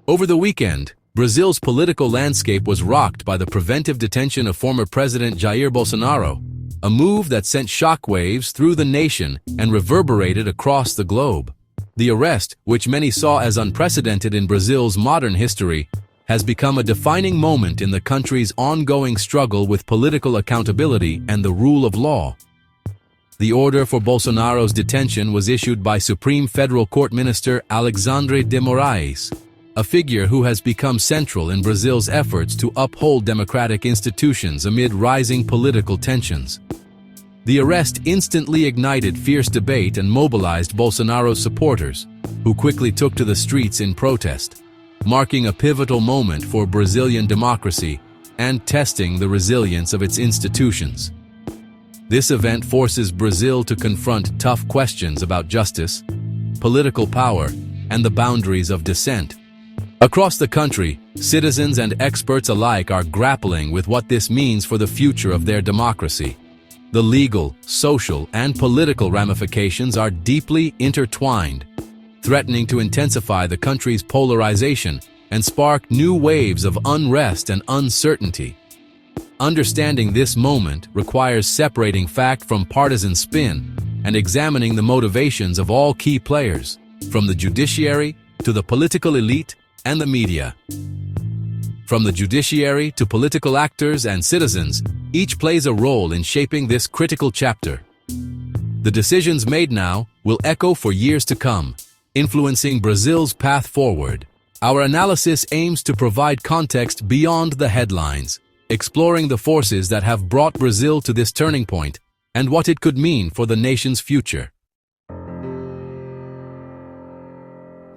Over the weekend, Brazil's political landscape was rocked by the preventive detention of former President Jair Bolsonaro, a move that sent shockwaves through the nation and reverberated across the globe. The arrest, which many saw as unprecedented in Brazil's modern history, has become a defining moment in the country's ongoing struggle with political accountability and the rule of law. The order for Bolsonaro's detention was issued by Supreme Federal Court Minister Alexandre de Moraes, a figure who has become central in Brazil's efforts to uphold democratic institutions amid rising political tensions. The arrest instantly ignited fierce debate and mobilized Bolsonaro's supporters, who quickly took to the streets in protest, marking a pivotal moment for Brazilian democracy and testing the resilience of its institutions. This event forces Brazil to confront tough questions about justice, political power, and the boundaries of dissent. Across the country, citizens and experts alike are grappling with what this means for the future of their democracy. The legal, social, and political ramifications are deeply intertwined, threatening to intensify the country's polarization and spark new waves of unrest and uncertainty. Understanding this moment requires separating fact from partisan spin and examining the motivations of all key players, from the judiciary to the political elite and the media. From the judiciary to political actors and citizens, each plays a role in shaping this critical chapter. The decisions made now will echo for years to come, influencing Brazil's path forward. Our analysis aims to provide context beyond the headlines, exploring the forces that have brought Brazil to this turning point and what it could mean for the nation's future.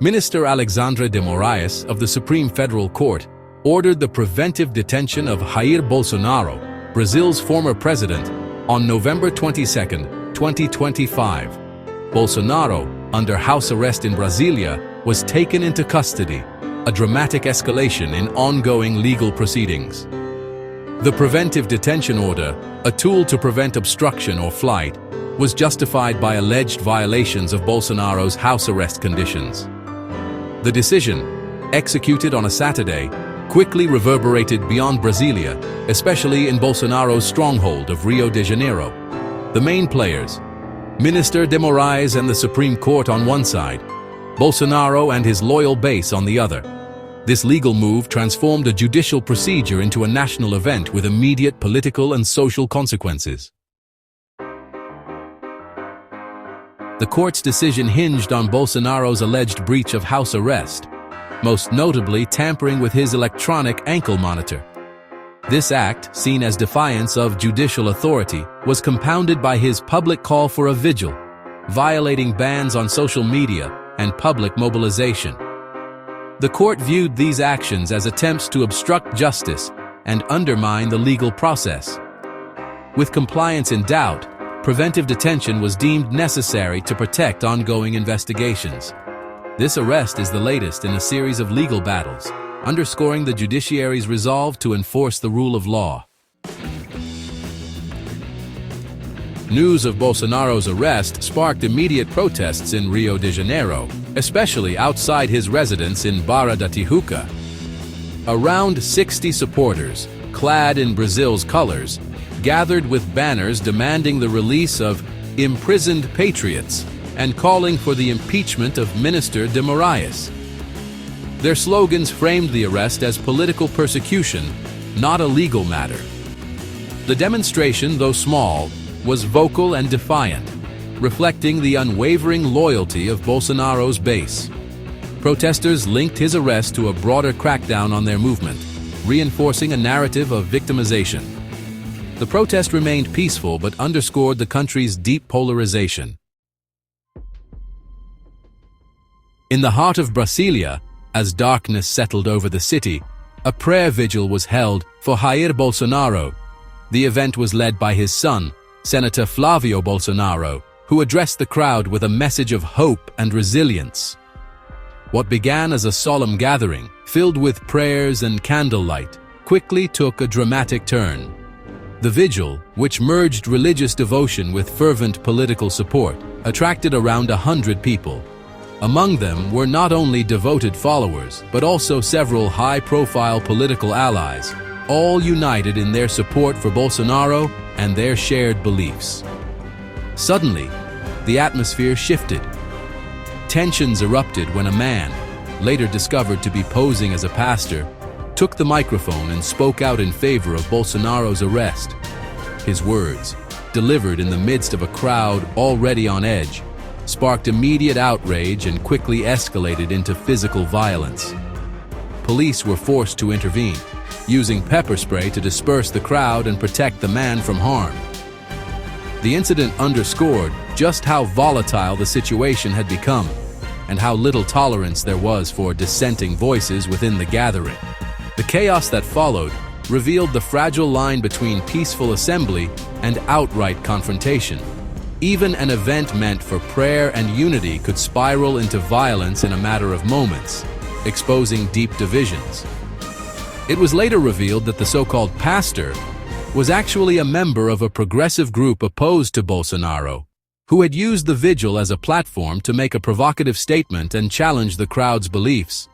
Minister Alexandre de Moraes of the Supreme Federal Court ordered the preventive detention of Jair Bolsonaro, Brazil's former president, on November 22, 2025. Bolsonaro, under house arrest in Brasilia, was taken into custody, a dramatic escalation in ongoing legal proceedings. The preventive detention order, a tool to prevent obstruction or flight, was justified by alleged violations of Bolsonaro's house arrest conditions. The decision, executed on a Saturday, quickly reverberated beyond Brasilia, especially in Bolsonaro's stronghold of Rio de Janeiro. The main players, Minister de Moraes and the Supreme Court on one side, Bolsonaro and his loyal base on the other. This legal move transformed a judicial procedure into a national event with immediate political and social consequences. The court's decision hinged on Bolsonaro's alleged breach of house arrest, most notably tampering with his electronic ankle monitor. This act, seen as defiance of judicial authority, was compounded by his public call for a vigil, violating bans on social media and public mobilization. The court viewed these actions as attempts to obstruct justice and undermine the legal process. With compliance in doubt, preventive detention was deemed necessary to protect ongoing investigations. This arrest is the latest in a series of legal battles, underscoring the judiciary's resolve to enforce the rule of law. News of Bolsonaro's arrest sparked immediate protests in Rio de Janeiro, especially outside his residence in Barra da Tijuca. Around 60 supporters, clad in Brazil's colors, gathered with banners demanding the release of imprisoned patriots and calling for the impeachment of Minister de Moraes. Their slogans framed the arrest as political persecution, not a legal matter. The demonstration, though small, was vocal and defiant, reflecting the unwavering loyalty of Bolsonaro's base. Protesters linked his arrest to a broader crackdown on their movement, reinforcing a narrative of victimization. The protest remained peaceful but underscored the country's deep polarization. In the heart of Brasilia, as darkness settled over the city, a prayer vigil was held for Jair Bolsonaro. The event was led by his son, Senator Flávio Bolsonaro, who addressed the crowd with a message of hope and resilience. What began as a solemn gathering, filled with prayers and candlelight, quickly took a dramatic turn. The vigil, which merged religious devotion with fervent political support, attracted around 100 people. Among them were not only devoted followers, but also several high-profile political allies, all united in their support for Bolsonaro and their shared beliefs. Suddenly, the atmosphere shifted. Tensions erupted when a man, later discovered to be posing as a pastor, took the microphone and spoke out in favor of Bolsonaro's arrest. His words, delivered in the midst of a crowd already on edge, sparked immediate outrage and quickly escalated into physical violence. Police were forced to intervene, using pepper spray to disperse the crowd and protect the man from harm. The incident underscored just how volatile the situation had become and how little tolerance there was for dissenting voices within the gathering. The chaos that followed revealed the fragile line between peaceful assembly and outright confrontation. Even an event meant for prayer and unity could spiral into violence in a matter of moments, exposing deep divisions. It was later revealed that the so-called pastor was actually a member of a progressive group opposed to Bolsonaro, who had used the vigil as a platform to make a provocative statement and challenge the crowd's beliefs.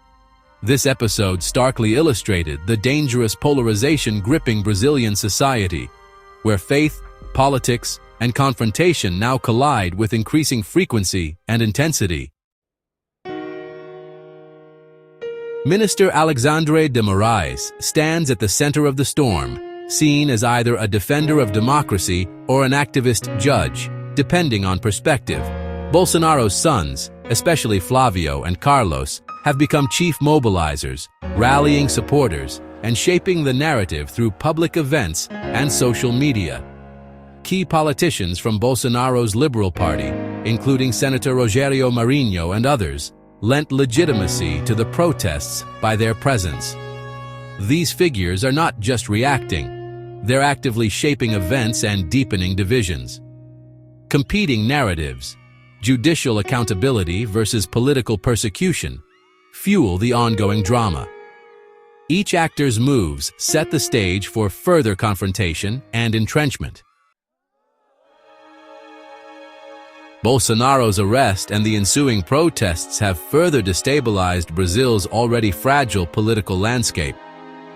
This episode starkly illustrated the dangerous polarization gripping Brazilian society, where faith, politics, and confrontation now collide with increasing frequency and intensity. Minister Alexandre de Moraes stands at the center of the storm, seen as either a defender of democracy or an activist judge, depending on perspective. Bolsonaro's sons, especially Flavio and Carlos, have become chief mobilizers, rallying supporters, and shaping the narrative through public events and social media. Key politicians from Bolsonaro's Liberal Party, including Senator Rogério Marinho and others, lent legitimacy to the protests by their presence. These figures are not just reacting, they're actively shaping events and deepening divisions. Competing narratives, judicial accountability versus political persecution, fuel the ongoing drama. Each actor's moves set the stage for further confrontation and entrenchment. Bolsonaro's arrest and the ensuing protests have further destabilized Brazil's already fragile political landscape.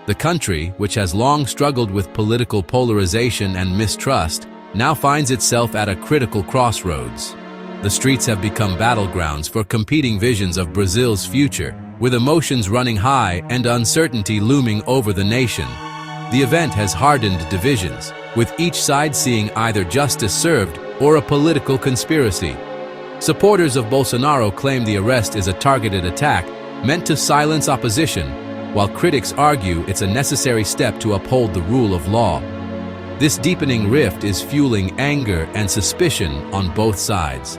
The country, which has long struggled with political polarization and mistrust, now finds itself at a critical crossroads. The streets have become battlegrounds for competing visions of Brazil's future, with emotions running high and uncertainty looming over the nation. The event has hardened divisions, with each side seeing either justice served or a political conspiracy. Supporters of Bolsonaro claim the arrest is a targeted attack meant to silence opposition, while critics argue it's a necessary step to uphold the rule of law. This deepening rift is fueling anger and suspicion on both sides.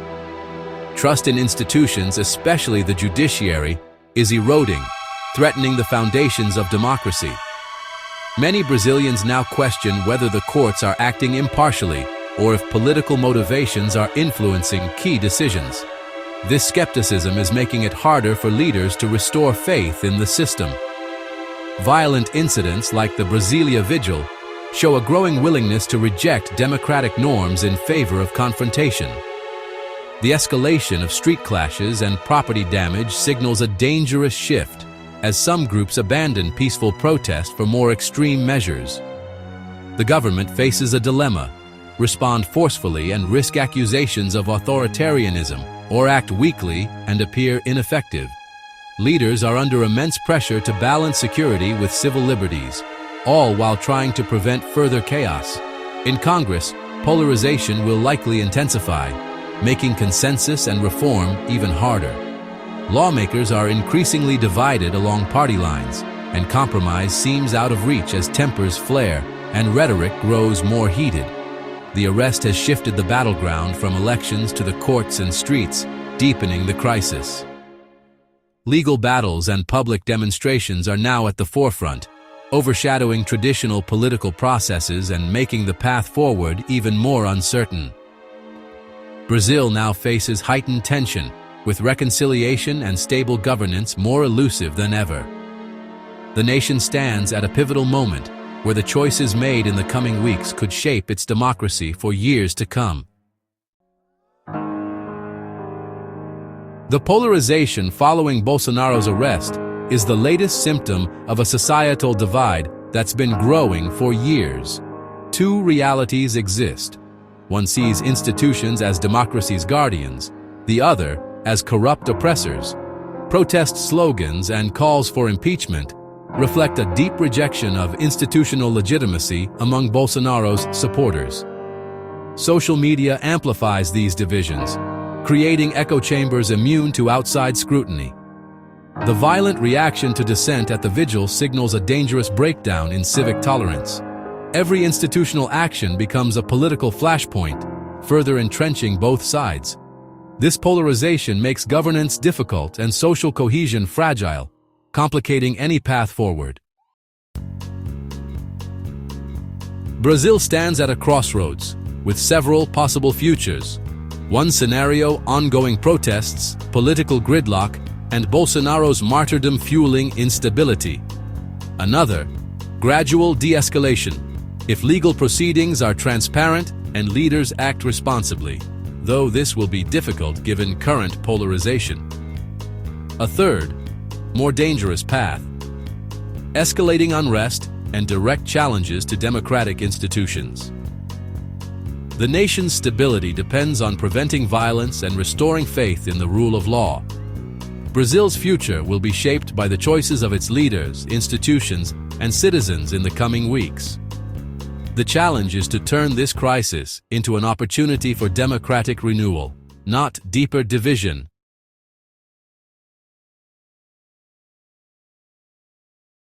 Trust in institutions, especially the judiciary, is eroding, threatening the foundations of democracy. Many Brazilians now question whether the courts are acting impartially or if political motivations are influencing key decisions. This skepticism is making it harder for leaders to restore faith in the system. Violent incidents like the Brasilia Vigil show a growing willingness to reject democratic norms in favor of confrontation. The escalation of street clashes and property damage signals a dangerous shift, as some groups abandon peaceful protest for more extreme measures. The government faces a dilemma: respond forcefully and risk accusations of authoritarianism, or act weakly and appear ineffective. Leaders are under immense pressure to balance security with civil liberties, all while trying to prevent further chaos. In Congress, polarization will likely intensify, making consensus and reform even harder. Lawmakers are increasingly divided along party lines, and compromise seems out of reach as tempers flare and rhetoric grows more heated. The arrest has shifted the battleground from elections to the courts and streets, deepening the crisis. Legal battles and public demonstrations are now at the forefront, overshadowing traditional political processes and making the path forward even more uncertain. Brazil now faces heightened tension, with reconciliation and stable governance more elusive than ever. The nation stands at a pivotal moment where the choices made in the coming weeks could shape its democracy for years to come. The polarization following Bolsonaro's arrest is the latest symptom of a societal divide that's been growing for years. Two realities exist. One sees institutions as democracy's guardians, the other as corrupt oppressors. Protest slogans and calls for impeachment reflect a deep rejection of institutional legitimacy among Bolsonaro's supporters. Social media amplifies these divisions, creating echo chambers immune to outside scrutiny. The violent reaction to dissent at the vigil signals a dangerous breakdown in civic tolerance. Every institutional action becomes a political flashpoint, further entrenching both sides. This polarization makes governance difficult and social cohesion fragile, complicating any path forward. Brazil stands at a crossroads, with several possible futures. One scenario: ongoing protests, political gridlock, and Bolsonaro's martyrdom fueling instability. Another: gradual de-escalation, if legal proceedings are transparent and leaders act responsibly, though this will be difficult given current polarization. A third, more dangerous path: escalating unrest and direct challenges to democratic institutions. The nation's stability depends on preventing violence and restoring faith in the rule of law. Brazil's future will be shaped by the choices of its leaders, institutions, and citizens in the coming weeks. The challenge is to turn this crisis into an opportunity for democratic renewal, not deeper division.